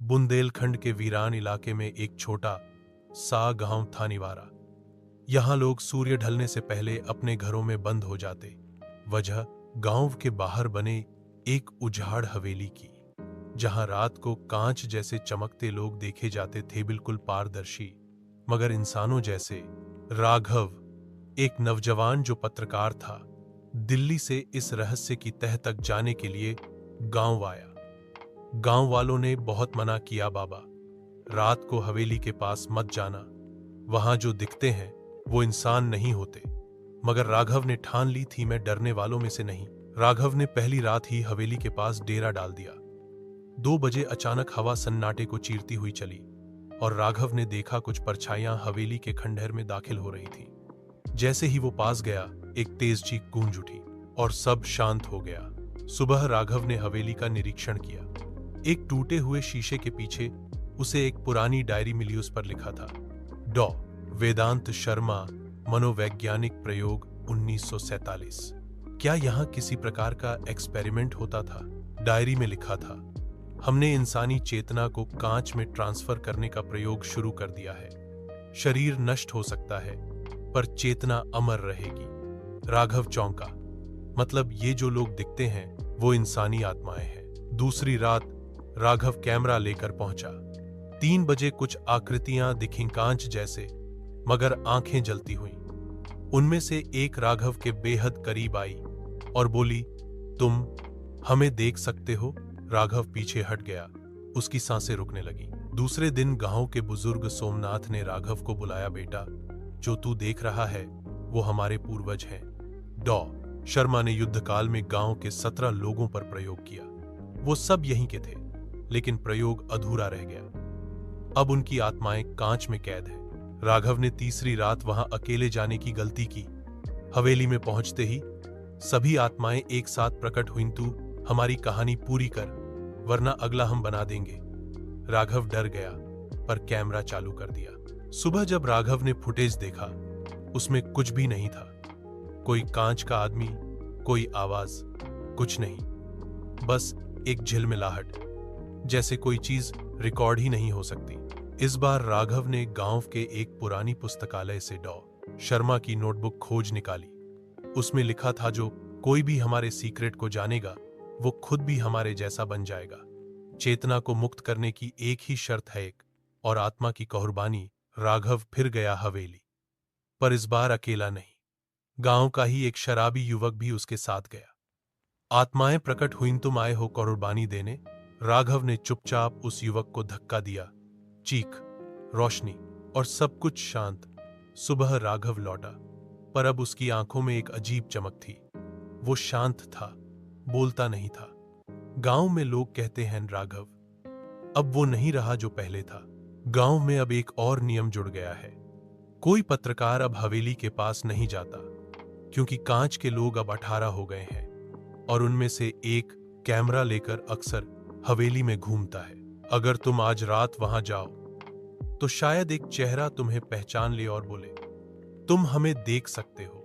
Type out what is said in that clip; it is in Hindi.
बुंदेलखंड के वीरान इलाके में एक छोटा सा गांव था निवारा। यहां लोग सूर्य ढलने से पहले अपने घरों में बंद हो जाते। वजह गांव के बाहर बने एक उजाड़ हवेली की, जहां रात को कांच जैसे चमकते लोग देखे जाते थे, बिल्कुल पारदर्शी मगर इंसानों जैसे। राघव, एक नौजवान जो पत्रकार था, दिल्ली से इस रहस्य की तह तक जाने के लिए गांव आया। गांव वालों ने बहुत मना किया, बाबा रात को हवेली के पास मत जाना, वहां जो दिखते हैं वो इंसान नहीं होते। मगर राघव ने ठान ली थी, मैं डरने वालों में से नहीं। राघव ने पहली रात ही हवेली के पास डेरा डाल दिया। 2 बजे अचानक हवा सन्नाटे को चीरती हुई चली और राघव ने देखा कुछ परछाइयां हवेली के खंडहर में दाखिल हो रही थी। जैसे ही वो पास गया, एक तेज चीख गूंज उठी और सब शांत हो गया। सुबह राघव ने हवेली का निरीक्षण किया। एक टूटे हुए शीशे के पीछे उसे एक पुरानी डायरी मिली। उस पर लिखा था, डॉ वेदांत शर्मा, मनोवैज्ञानिक प्रयोग 1947। क्या यहाँ किसी प्रकार का एक्सपेरिमेंट होता था? डायरी में लिखा था, हमने इंसानी चेतना को कांच में ट्रांसफर करने का प्रयोग शुरू कर दिया है। शरीर नष्ट हो सकता है पर चेतना अमर रहेगी। राघव चौंका, मतलब ये जो लोग दिखते हैं वो इंसानी आत्माएं हैं। दूसरी रात राघव कैमरा लेकर पहुंचा। 3 बजे कुछ आकृतियां दिखीं कांच जैसे, मगर आंखें जलती हुईं। उनमें से एक राघव के बेहद करीब आई और बोली, तुम हमें देख सकते हो? राघव पीछे हट गया, उसकी सांसें रुकने लगी। दूसरे दिन गांव के बुजुर्ग सोमनाथ ने राघव को बुलाया, बेटा जो तू देख रहा है वो हमारे पूर्वज हैं। डॉ शर्मा ने युद्धकाल में गांव के 17 लोगों पर प्रयोग किया। वो सब यहीं के थे, लेकिन प्रयोग अधूरा रह गया। अब उनकी आत्माएं कांच में कैद है। राघव ने तीसरी रात वहां अकेले जाने की गलती की। हवेली में पहुंचते ही सभी आत्माएं एक साथ प्रकट हुईं, तू हमारी कहानी पूरी कर वरना अगला हम बना देंगे। राघव डर गया पर कैमरा चालू कर दिया। सुबह जब राघव ने फुटेज देखा, उसमें कुछ भी नहीं था। कोई कांच का आदमी, कोई आवाज, कुछ नहीं, बस एक झिलमिलाहट, जैसे कोई चीज रिकॉर्ड ही नहीं हो सकती। इस बार राघव ने गांव के एक पुरानी पुस्तकालय से डॉ शर्मा की नोटबुक खोज निकाली। उसमें लिखा था, जो कोई भी हमारे सीक्रेट को जानेगा वो खुद भी हमारे जैसा बन जाएगा। चेतना को मुक्त करने की एक ही शर्त है, एक और आत्मा की कुर्बानी। राघव फिर गया हवेली, पर इस बार अकेला नहीं। गांव का ही एक शराबी युवक भी उसके साथ गया। आत्माएं प्रकट हुईं, तुम आए हो कुर्बानी देने? राघव ने चुपचाप उस युवक को धक्का दिया। चीख, रोशनी और सब कुछ शांत। सुबह राघव लौटा, पर अब उसकी आंखों में एक अजीब चमक थी। वो शांत था, बोलता नहीं था। गांव में लोग कहते हैं, राघव अब वो नहीं रहा जो पहले था। गांव में अब एक और नियम जुड़ गया है। कोई पत्रकार अब हवेली के पास नहीं जाता, क्योंकि कांच के लोग अब 18 हो गए हैं और उनमें से एक कैमरा लेकर अक्सर हवेली में घूमता है। अगर तुम आज रात वहां जाओ तो शायद एक चेहरा तुम्हें पहचान ले और बोले, तुम हमें देख सकते हो।